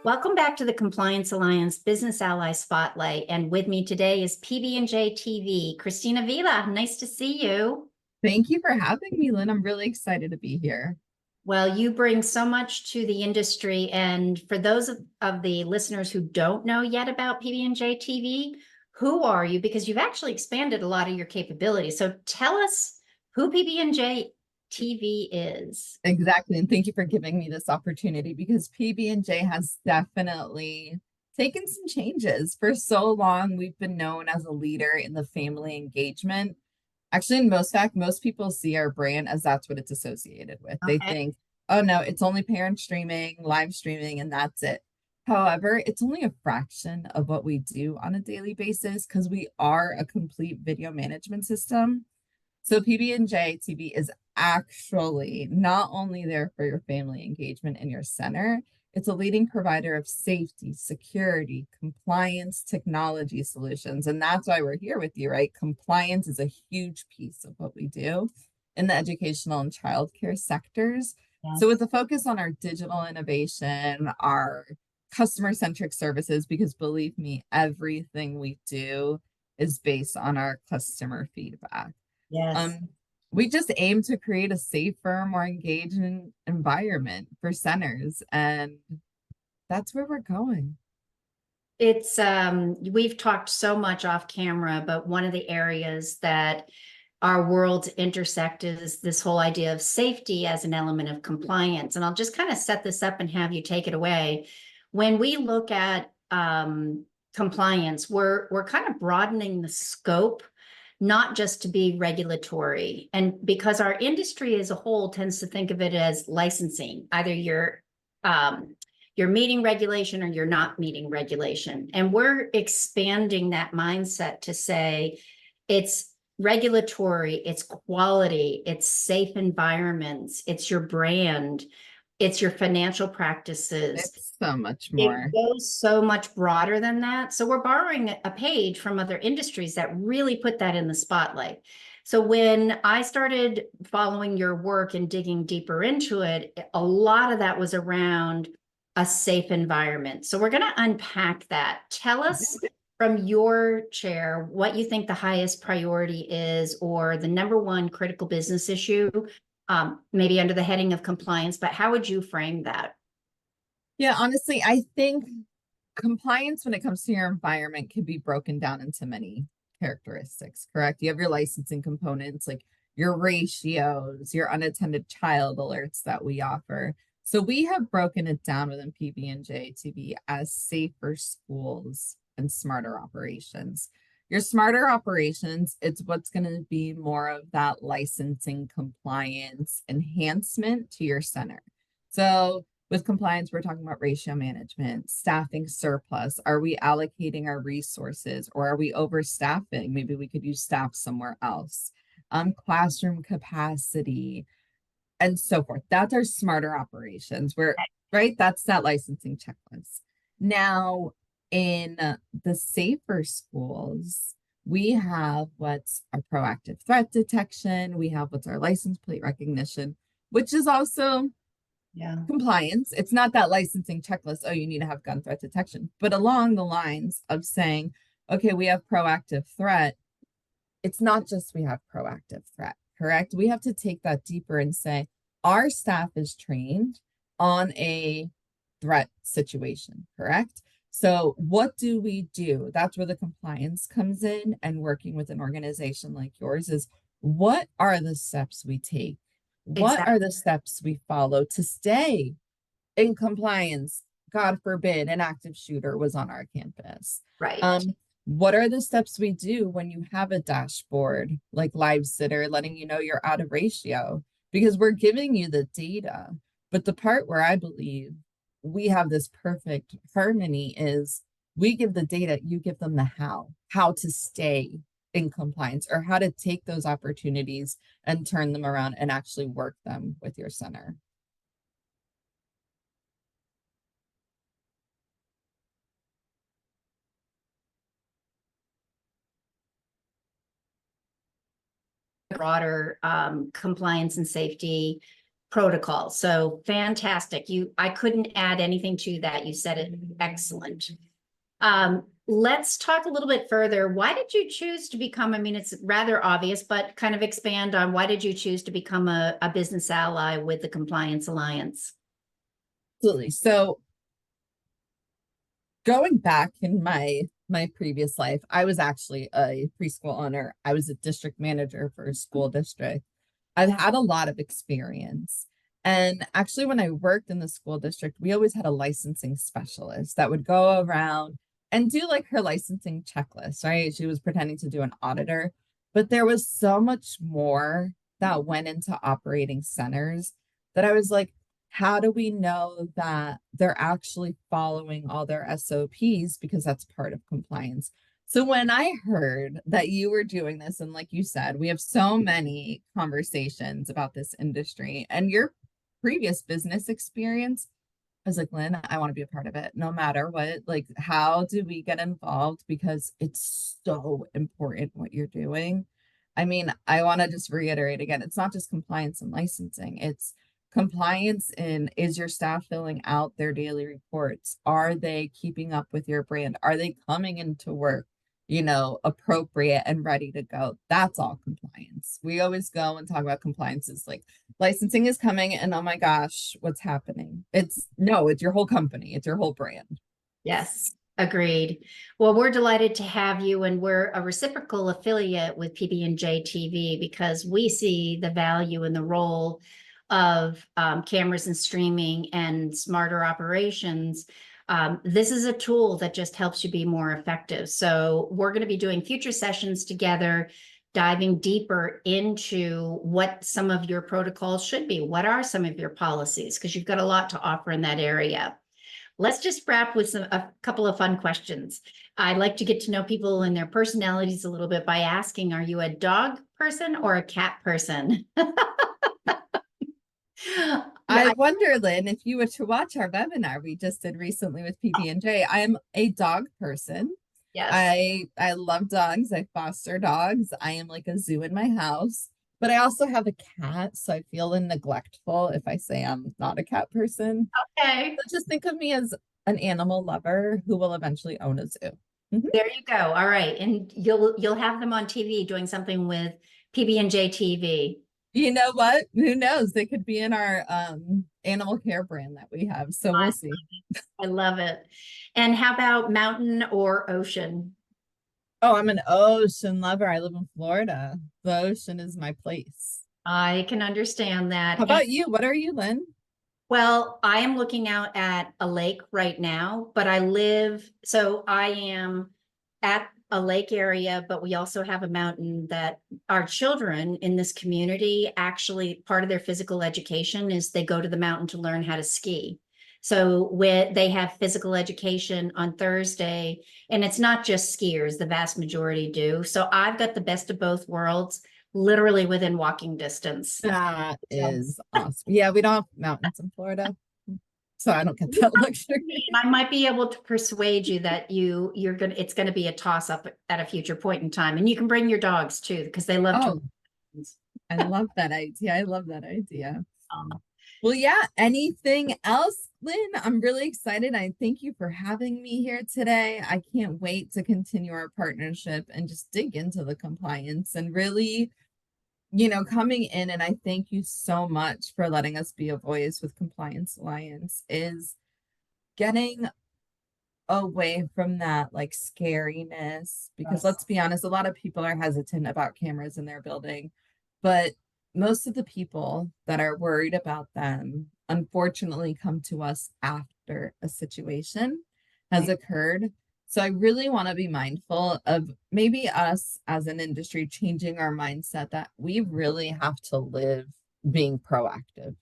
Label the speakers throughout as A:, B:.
A: Welcome back to the Compliance Alliance Business Ally Spotlight. And with me today is PB&J TV, Christina Vila. Nice to see you.
B: Thank you for having me, Lynn. I'm really excited to be here.
A: Well, you bring so much to the industry. And for those of the listeners who don't know yet about PB&J TV, who are you? Because you've actually expanded a lot of your capabilities. So tell us who PB&J TV is.
B: Exactly. And thank you for giving me this opportunity because PB&J has definitely taken some changes. For so long, we've been known as a leader in the family engagement. Actually, in most fact, most people see our brand as that's what it's associated with. They
A: Okay.
B: think, oh no, it's only parent streaming, live streaming, and that's it. However, it's only a fraction of what we do on a daily basis because we are a complete video management system. So PB&J TV is actually not only there for your family engagement in your center, it's a leading provider of safety, security, compliance, technology solutions. And that's why we're here with you, right? Compliance is a huge piece of what we do in the educational and childcare sectors. So with
A: Yes.
B: the focus on our digital innovation, our customer-centric services, because believe me, everything we do is based on our customer feedback.
A: Yes.
B: Um, we just aim to create a safer, more engaging environment for centers, and that's where we're going.
A: It's we've talked so much off camera, but one of the areas that our worlds intersect is this whole idea of safety as an element of compliance. And I'll just kind of set this up and have you take it away. When we look at compliance, we're kind of broadening the scope, not just to be regulatory. And because our industry as a whole tends to think of it as licensing, either you're meeting regulation or you're not meeting regulation. And we're expanding that mindset to say it's regulatory, it's quality, it's safe environments, it's your brand, it's your financial practices.
B: It's so much
A: It
B: more.
A: goes so much broader than that. So we're borrowing a page from other industries that really put that in the spotlight. So when I started following your work and digging deeper into it, a lot of that was around a safe environment. So we're going to unpack that. Tell us from your chair what you think the highest priority is, or the number one critical business issue, maybe under the heading of compliance, but how would you frame that?
B: Yeah, honestly, I think compliance when it comes to your environment can be broken down into many characteristics, correct? You have your licensing components, like your ratios, your unattended child alerts that we offer. So we have broken it down within PB&J TV as safer schools and smarter operations. Your smarter operations, it's what's going to be more of that licensing compliance enhancement to your center. So with compliance, we're talking about ratio management, staffing surplus. Are we allocating our resources or are we overstaffing? Maybe we could use staff somewhere else. Classroom capacity and so forth. That's our smarter operations. Where, right? That's that licensing checklist. Now, in the safer schools, we have what's our proactive threat detection. We have what's our license plate recognition, which is also
A: Yeah.
B: compliance. It's not that licensing checklist, oh, you need to have gun threat detection, but along the lines of saying, okay, we have proactive threat. It's not just we have proactive threat, correct? We have to take that deeper and say, our staff is trained on a threat situation, correct? So what do we do? That's where the compliance comes in, and working with an organization like yours is what are the steps we take? What are
A: Exactly.
B: the steps we follow to stay in compliance? God forbid an active shooter was on our campus.
A: Right.
B: Um, what are the steps we do when you have a dashboard like Live Sitter letting you know you're out of ratio? Because we're giving you the data. But the part where I believe we have this perfect harmony is we give the data, you give them the how to stay in compliance or how to take those opportunities and turn them around and actually work them with your center.
A: Broader compliance and safety protocol. So fantastic. I couldn't add anything to that. You said it excellent. Let's talk a little bit further. Why did you choose to become, I mean, it's rather obvious, but kind of expand on why did you choose to become a business ally with the Compliance Alliance?
B: Absolutely. So going back in my previous life, I was actually a preschool owner. I was a district manager for a school district. I've had a lot of experience. And actually, when I worked in the school district, we always had a licensing specialist that would go around and do like her licensing checklist, right? She was pretending to do an auditor, but there was so much more that went into operating centers that I was like, how do we know that they're actually following all their SOPs? Because that's part of compliance. So when I heard that you were doing this, and like you said, we have so many conversations about this industry and your previous business experience, I was like, Lynn, I want to be a part of it no matter what. Like, how do we get involved? Because it's so important what you're doing. I mean, I want to just reiterate again, it's not just compliance and licensing, it's compliance in, is your staff filling out their daily reports? Are they keeping up with your brand? Are they coming into work, appropriate and ready to go? That's all compliance. We always go and talk about compliance is like licensing is coming and oh my gosh, what's happening? It's no, it's your whole company, it's your whole brand.
A: Yes, agreed. Well, we're delighted to have you, and we're a reciprocal affiliate with PB&J TV because we see the value and the role of cameras and streaming and smarter operations. This is a tool that just helps you be more effective. So we're going to be doing future sessions together, diving deeper into what some of your protocols should be. What are some of your policies? Because you've got a lot to offer in that area. Let's just wrap with a couple of fun questions. I'd like to get to know people and their personalities a little bit by asking, are you a dog person or a cat person?
B: I wonder, Lynn, if you were to watch our webinar we just did recently with PB&J, I am a dog person.
A: Yes.
B: I love dogs. I foster dogs. I am like a zoo in my house, but I also have a cat, so I feel neglectful if I say I'm not a cat person.
A: Okay.
B: So just think of me as an animal lover who will eventually own a zoo.
A: There you go. All right. And you'll have them on TV doing something with PB&J TV.
B: You know what? Who knows? They could be in our animal care brand that we have. So we'll see.
A: I love it. And how about mountain or ocean?
B: Oh, I'm an ocean lover. I live in Florida. The ocean is my place.
A: I can understand that.
B: How about you? What are you, Lynn?
A: Well, I am looking out at a lake right now, but I am at a lake area, but we also have a mountain that our children in this community, actually part of their physical education is they go to the mountain to learn how to ski. So they have physical education on Thursday, and it's not just skiers, the vast majority do. So I've got the best of both worlds, literally within walking distance.
B: That is awesome. Yeah, we don't have mountains in Florida, so I don't get that luxury.
A: I might be able to persuade you that it's gonna be a toss up at a future point in time, and you can bring your dogs too because they love
B: Oh,
A: to.
B: I love that idea. I love that idea.
A: Um,
B: Well, yeah, anything else, Lynn? I'm really excited. I thank you for having me here today. I can't wait to continue our partnership and just dig into the compliance and really, coming in. And I thank you so much for letting us be a voice with Compliance Alliance, is getting away from that like scariness, because
A: Yes.
B: let's be honest, a lot of people are hesitant about cameras in their building, but most of the people that are worried about them unfortunately come to us after a situation has occurred. So I really want to be mindful of maybe us as an industry changing our mindset that we really have to live being proactive.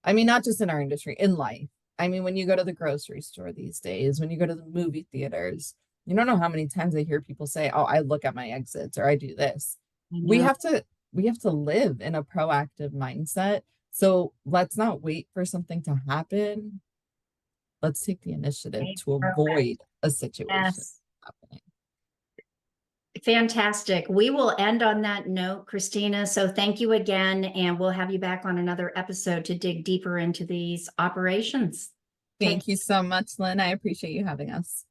B: I mean, not just in our industry, in life. I mean, when you go to the grocery store these days, when you go to the movie theaters, you don't know how many times I hear people say, "Oh, I look at my exits," or "I do this." We have to live in a proactive mindset. So let's not wait for something to happen. Let's take the initiative to avoid a situation
A: Yes.
B: happening.
A: Fantastic. We will end on that note, Christina. So thank you again, and we'll have you back on another episode to dig deeper into these operations.
B: Thank you so much, Lynn. I appreciate you having us.